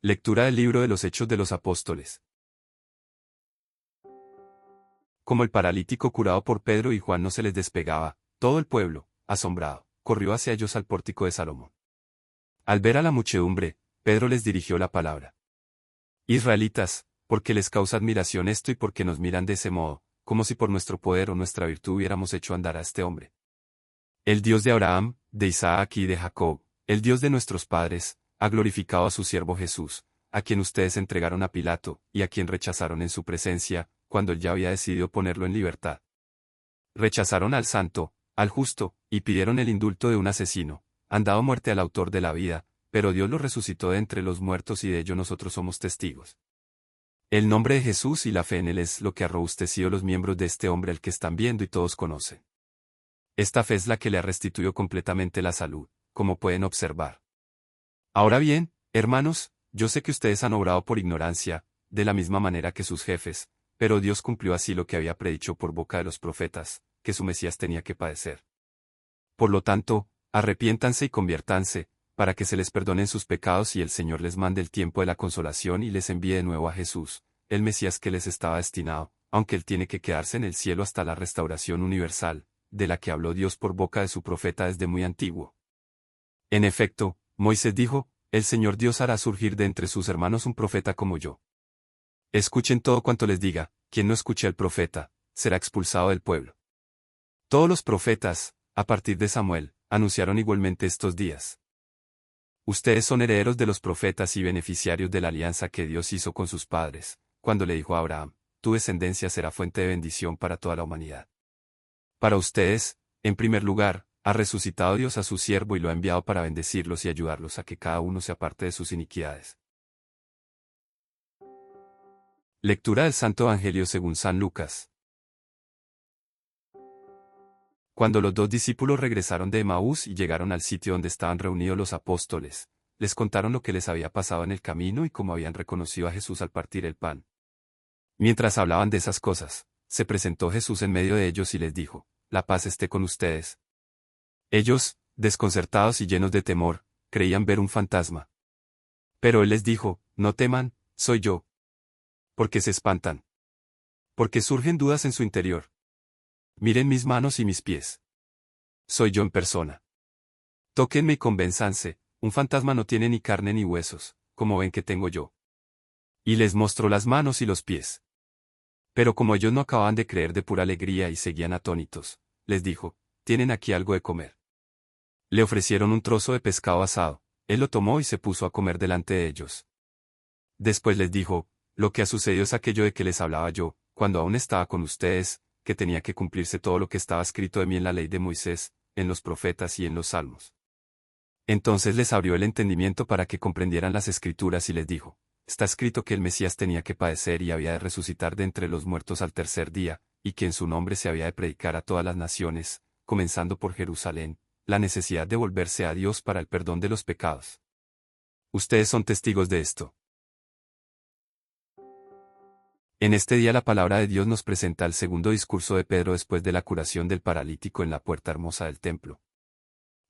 Lectura del libro de los Hechos de los Apóstoles. Como el paralítico curado por Pedro y Juan no se les despegaba, todo el pueblo, asombrado, corrió hacia ellos al pórtico de Salomón. Al ver a la muchedumbre, Pedro les dirigió la palabra. Israelitas, ¿por qué les causa admiración esto y por qué nos miran de ese modo, como si por nuestro poder o nuestra virtud hubiéramos hecho andar a este hombre? El Dios de Abraham, de Isaac y de Jacob, el Dios de nuestros padres, ha glorificado a su siervo Jesús, a quien ustedes entregaron a Pilato, y a quien rechazaron en su presencia, cuando él ya había decidido ponerlo en libertad. Rechazaron al santo, al justo, y pidieron el indulto de un asesino, han dado muerte al autor de la vida, pero Dios lo resucitó de entre los muertos y de ello nosotros somos testigos. El nombre de Jesús y la fe en él es lo que ha robustecido los miembros de este hombre al que están viendo y todos conocen. Esta fe es la que le ha restituido completamente la salud, como pueden observar. Ahora bien, hermanos, yo sé que ustedes han obrado por ignorancia, de la misma manera que sus jefes, pero Dios cumplió así lo que había predicho por boca de los profetas, que su Mesías tenía que padecer. Por lo tanto, arrepiéntanse y conviértanse, para que se les perdonen sus pecados y el Señor les mande el tiempo de la consolación y les envíe de nuevo a Jesús, el Mesías que les estaba destinado, aunque él tiene que quedarse en el cielo hasta la restauración universal, de la que habló Dios por boca de su profeta desde muy antiguo. En efecto, Moisés dijo, el Señor Dios hará surgir de entre sus hermanos un profeta como yo. Escuchen todo cuanto les diga, quien no escuche al profeta, será expulsado del pueblo. Todos los profetas, a partir de Samuel, anunciaron igualmente estos días. Ustedes son herederos de los profetas y beneficiarios de la alianza que Dios hizo con sus padres, cuando le dijo a Abraham, tu descendencia será fuente de bendición para toda la humanidad. Para ustedes, en primer lugar, ha resucitado Dios a su siervo y lo ha enviado para bendecirlos y ayudarlos a que cada uno se aparte de sus iniquidades. Lectura del Santo Evangelio según San Lucas. Cuando los dos discípulos regresaron de Emaús y llegaron al sitio donde estaban reunidos los apóstoles, les contaron lo que les había pasado en el camino y cómo habían reconocido a Jesús al partir el pan. Mientras hablaban de esas cosas, se presentó Jesús en medio de ellos y les dijo, la paz esté con ustedes. Ellos, desconcertados y llenos de temor, creían ver un fantasma. Pero él les dijo, no teman, soy yo. ¿Por qué se espantan? Porque surgen dudas en su interior. Miren mis manos y mis pies. Soy yo en persona. Tóquenme y convénzanse, un fantasma no tiene ni carne ni huesos, como ven que tengo yo. Y les mostró las manos y los pies. Pero como ellos no acababan de creer de pura alegría y seguían atónitos, les dijo, ¿tienen aquí algo de comer? Le ofrecieron un trozo de pescado asado, él lo tomó y se puso a comer delante de ellos. Después les dijo, lo que ha sucedido es aquello de que les hablaba yo, cuando aún estaba con ustedes, que tenía que cumplirse todo lo que estaba escrito de mí en la ley de Moisés, en los profetas y en los salmos. Entonces les abrió el entendimiento para que comprendieran las escrituras y les dijo, está escrito que el Mesías tenía que padecer y había de resucitar de entre los muertos al tercer día, y que en su nombre se había de predicar a todas las naciones, comenzando por Jerusalén, la necesidad de volverse a Dios para el perdón de los pecados. Ustedes son testigos de esto. En este día la palabra de Dios nos presenta el segundo discurso de Pedro después de la curación del paralítico en la puerta hermosa del templo.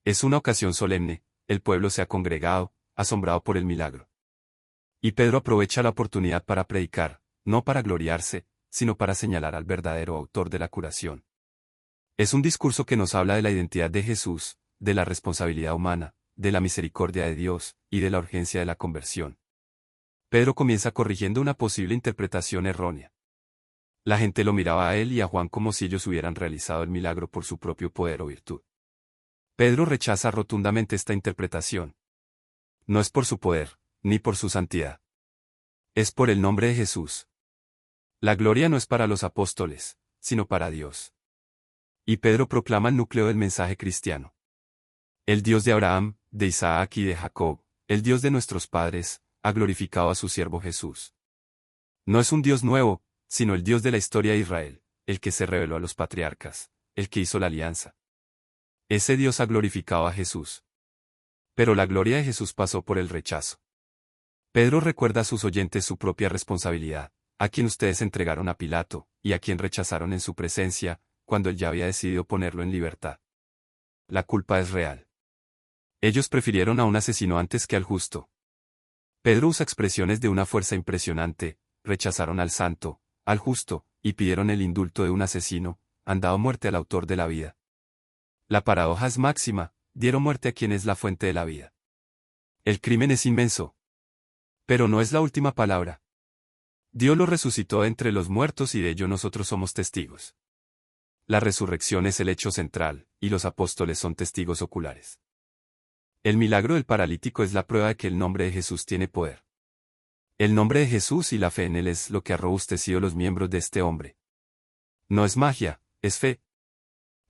Es una ocasión solemne, el pueblo se ha congregado, asombrado por el milagro. Y Pedro aprovecha la oportunidad para predicar, no para gloriarse, sino para señalar al verdadero autor de la curación. Es un discurso que nos habla de la identidad de Jesús, de la responsabilidad humana, de la misericordia de Dios, y de la urgencia de la conversión. Pedro comienza corrigiendo una posible interpretación errónea. La gente lo miraba a él y a Juan como si ellos hubieran realizado el milagro por su propio poder o virtud. Pedro rechaza rotundamente esta interpretación. No es por su poder, ni por su santidad. Es por el nombre de Jesús. La gloria no es para los apóstoles, sino para Dios. Y Pedro proclama el núcleo del mensaje cristiano. El Dios de Abraham, de Isaac y de Jacob, el Dios de nuestros padres, ha glorificado a su siervo Jesús. No es un Dios nuevo, sino el Dios de la historia de Israel, el que se reveló a los patriarcas, el que hizo la alianza. Ese Dios ha glorificado a Jesús. Pero la gloria de Jesús pasó por el rechazo. Pedro recuerda a sus oyentes su propia responsabilidad, a quien ustedes entregaron a Pilato, y a quien rechazaron en su presencia, cuando él ya había decidido ponerlo en libertad. La culpa es real. Ellos prefirieron a un asesino antes que al justo. Pedro usa expresiones de una fuerza impresionante: rechazaron al santo, al justo, y pidieron el indulto de un asesino, han dado muerte al autor de la vida. La paradoja es máxima: dieron muerte a quien es la fuente de la vida. El crimen es inmenso. Pero no es la última palabra. Dios lo resucitó de entre los muertos y de ello nosotros somos testigos. La resurrección es el hecho central, y los apóstoles son testigos oculares. El milagro del paralítico es la prueba de que el nombre de Jesús tiene poder. El nombre de Jesús y la fe en él es lo que ha robustecido los miembros de este hombre. No es magia, es fe.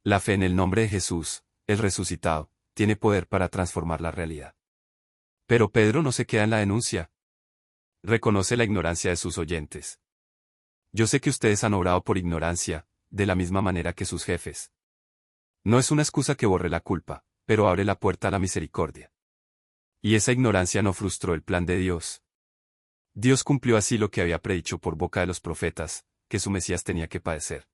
La fe en el nombre de Jesús, el resucitado, tiene poder para transformar la realidad. Pero Pedro no se queda en la denuncia. Reconoce la ignorancia de sus oyentes. Yo sé que ustedes han obrado por ignorancia, de la misma manera que sus jefes. No es una excusa que borre la culpa, pero abre la puerta a la misericordia. Y esa ignorancia no frustró el plan de Dios. Dios cumplió así lo que había predicho por boca de los profetas, que su Mesías tenía que padecer.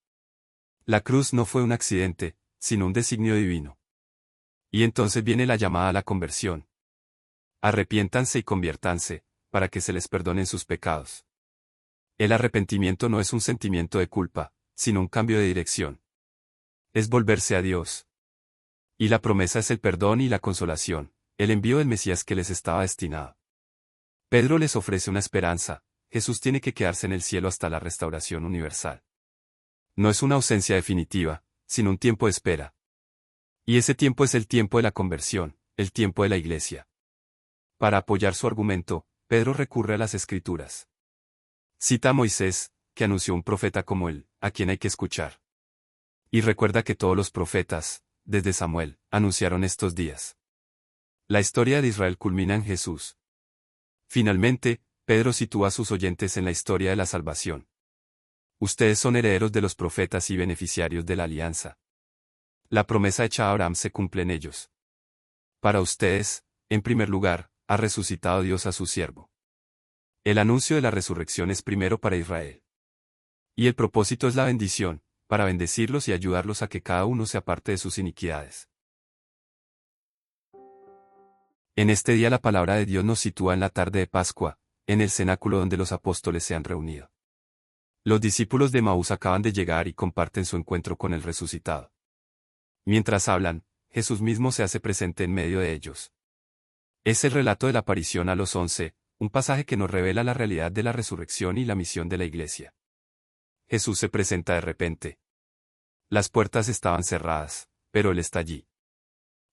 La cruz no fue un accidente, sino un designio divino. Y entonces viene la llamada a la conversión. Arrepiéntanse y conviértanse, para que se les perdonen sus pecados. El arrepentimiento no es un sentimiento de culpa, sino un cambio de dirección. Es volverse a Dios. Y la promesa es el perdón y la consolación, el envío del Mesías que les estaba destinado. Pedro les ofrece una esperanza: Jesús tiene que quedarse en el cielo hasta la restauración universal. No es una ausencia definitiva, sino un tiempo de espera. Y ese tiempo es el tiempo de la conversión, el tiempo de la Iglesia. Para apoyar su argumento, Pedro recurre a las Escrituras. Cita a Moisés, que anunció un profeta como él, a quien hay que escuchar. Y recuerda que todos los profetas, desde Samuel, anunciaron estos días. La historia de Israel culmina en Jesús. Finalmente, Pedro sitúa a sus oyentes en la historia de la salvación. Ustedes son herederos de los profetas y beneficiarios de la alianza. La promesa hecha a Abraham se cumple en ellos. Para ustedes, en primer lugar, ha resucitado Dios a su siervo. El anuncio de la resurrección es primero para Israel. Y el propósito es la bendición, para bendecirlos y ayudarlos a que cada uno se aparte de sus iniquidades. En este día la palabra de Dios nos sitúa en la tarde de Pascua, en el cenáculo donde los apóstoles se han reunido. Los discípulos de Emaús acaban de llegar y comparten su encuentro con el resucitado. Mientras hablan, Jesús mismo se hace presente en medio de ellos. Es el relato de la aparición a los 11, un pasaje que nos revela la realidad de la resurrección y la misión de la Iglesia. Jesús se presenta de repente. Las puertas estaban cerradas, pero Él está allí.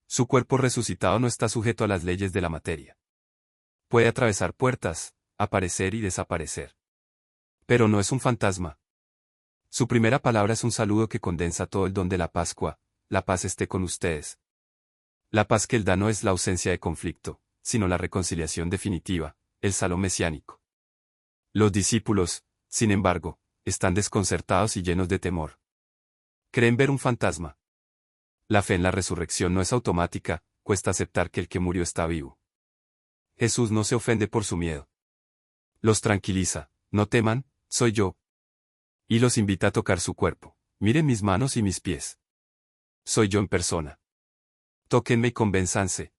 Su cuerpo resucitado no está sujeto a las leyes de la materia. Puede atravesar puertas, aparecer y desaparecer. Pero no es un fantasma. Su primera palabra es un saludo que condensa todo el don de la Pascua: la paz esté con ustedes. La paz que Él da no es la ausencia de conflicto, sino la reconciliación definitiva, el salón mesiánico. Los discípulos, sin embargo, están desconcertados y llenos de temor. Creen ver un fantasma. La fe en la resurrección no es automática, cuesta aceptar que el que murió está vivo. Jesús no se ofende por su miedo. Los tranquiliza: no teman, soy yo. Y los invita a tocar su cuerpo: miren mis manos y mis pies. Soy yo en persona. Tóquenme y convénzanse.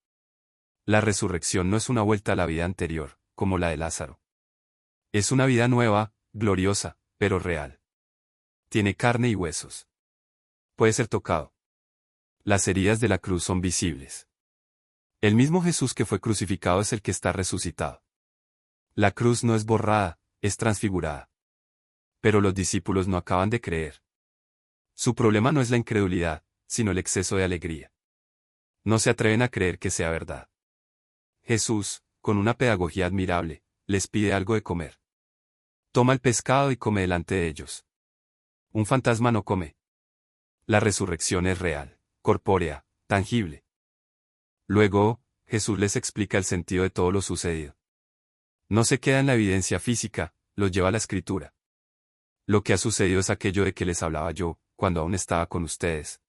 La resurrección no es una vuelta a la vida anterior, como la de Lázaro. Es una vida nueva, gloriosa, pero real. Tiene carne y huesos. Puede ser tocado. Las heridas de la cruz son visibles. El mismo Jesús que fue crucificado es el que está resucitado. La cruz no es borrada, es transfigurada. Pero los discípulos no acaban de creer. Su problema no es la incredulidad, sino el exceso de alegría. No se atreven a creer que sea verdad. Jesús, con una pedagogía admirable, les pide algo de comer. Toma el pescado y come delante de ellos. Un fantasma no come. La resurrección es real, corpórea, tangible. Luego, Jesús les explica el sentido de todo lo sucedido. No se queda en la evidencia física, los lleva a la Escritura. Lo que ha sucedido es aquello de que les hablaba yo, cuando aún estaba con ustedes.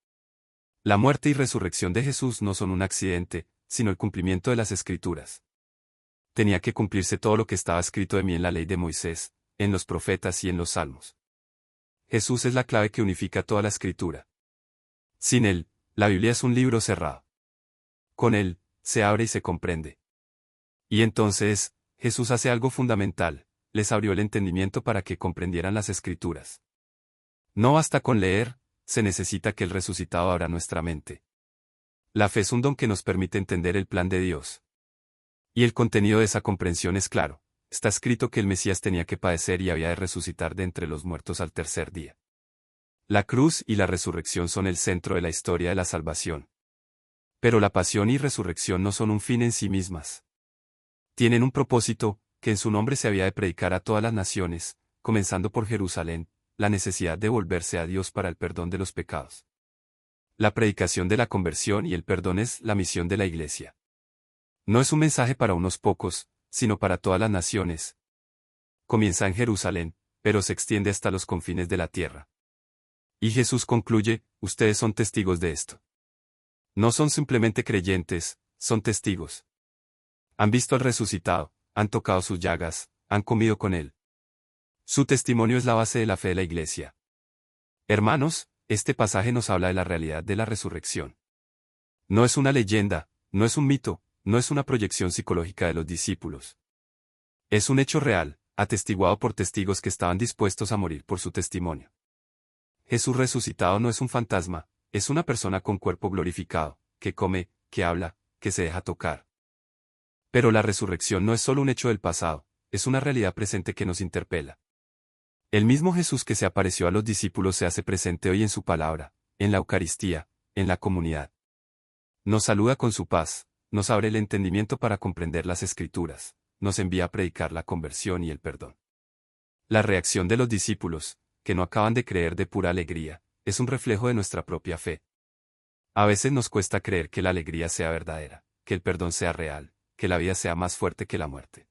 La muerte y resurrección de Jesús no son un accidente, sino el cumplimiento de las Escrituras. Tenía que cumplirse todo lo que estaba escrito de mí en la ley de Moisés, en los profetas y en los salmos. Jesús es la clave que unifica toda la Escritura. Sin Él, la Biblia es un libro cerrado. Con Él, se abre y se comprende. Y entonces, Jesús hace algo fundamental, les abrió el entendimiento para que comprendieran las Escrituras. No basta con leer, se necesita que el resucitado abra nuestra mente. La fe es un don que nos permite entender el plan de Dios. Y el contenido de esa comprensión es claro. Está escrito que el Mesías tenía que padecer y había de resucitar de entre los muertos al tercer día. La cruz y la resurrección son el centro de la historia de la salvación. Pero la pasión y resurrección no son un fin en sí mismas. Tienen un propósito, que en su nombre se había de predicar a todas las naciones, comenzando por Jerusalén, la necesidad de volverse a Dios para el perdón de los pecados. La predicación de la conversión y el perdón es la misión de la Iglesia. No es un mensaje para unos pocos, sino para todas las naciones. Comienza en Jerusalén, pero se extiende hasta los confines de la tierra. Y Jesús concluye, ustedes son testigos de esto. No son simplemente creyentes, son testigos. Han visto al resucitado, han tocado sus llagas, han comido con él. Su testimonio es la base de la fe de la Iglesia. Hermanos, este pasaje nos habla de la realidad de la resurrección. No es una leyenda, no es un mito, no es una proyección psicológica de los discípulos. Es un hecho real, atestiguado por testigos que estaban dispuestos a morir por su testimonio. Jesús resucitado no es un fantasma, es una persona con cuerpo glorificado, que come, que habla, que se deja tocar. Pero la resurrección no es solo un hecho del pasado, es una realidad presente que nos interpela. El mismo Jesús que se apareció a los discípulos se hace presente hoy en su palabra, en la Eucaristía, en la comunidad. Nos saluda con su paz, nos abre el entendimiento para comprender las Escrituras, nos envía a predicar la conversión y el perdón. La reacción de los discípulos, que no acaban de creer de pura alegría, es un reflejo de nuestra propia fe. A veces nos cuesta creer que la alegría sea verdadera, que el perdón sea real, que la vida sea más fuerte que la muerte.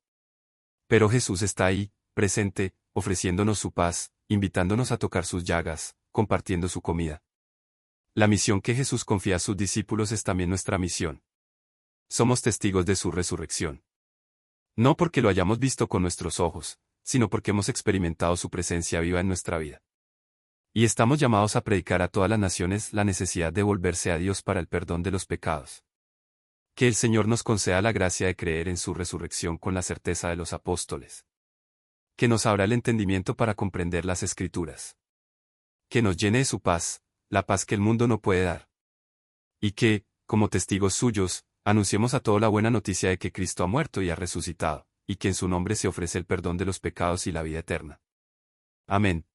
Pero Jesús está ahí, presente, ofreciéndonos su paz, invitándonos a tocar sus llagas, compartiendo su comida. La misión que Jesús confía a sus discípulos es también nuestra misión. Somos testigos de su resurrección. No porque lo hayamos visto con nuestros ojos, sino porque hemos experimentado su presencia viva en nuestra vida. Y estamos llamados a predicar a todas las naciones la necesidad de volverse a Dios para el perdón de los pecados. Que el Señor nos conceda la gracia de creer en su resurrección con la certeza de los apóstoles. Que nos abra el entendimiento para comprender las Escrituras. Que nos llene de su paz, la paz que el mundo no puede dar. Y que, como testigos suyos, anunciemos a todos la buena noticia de que Cristo ha muerto y ha resucitado, y que en su nombre se ofrece el perdón de los pecados y la vida eterna. Amén.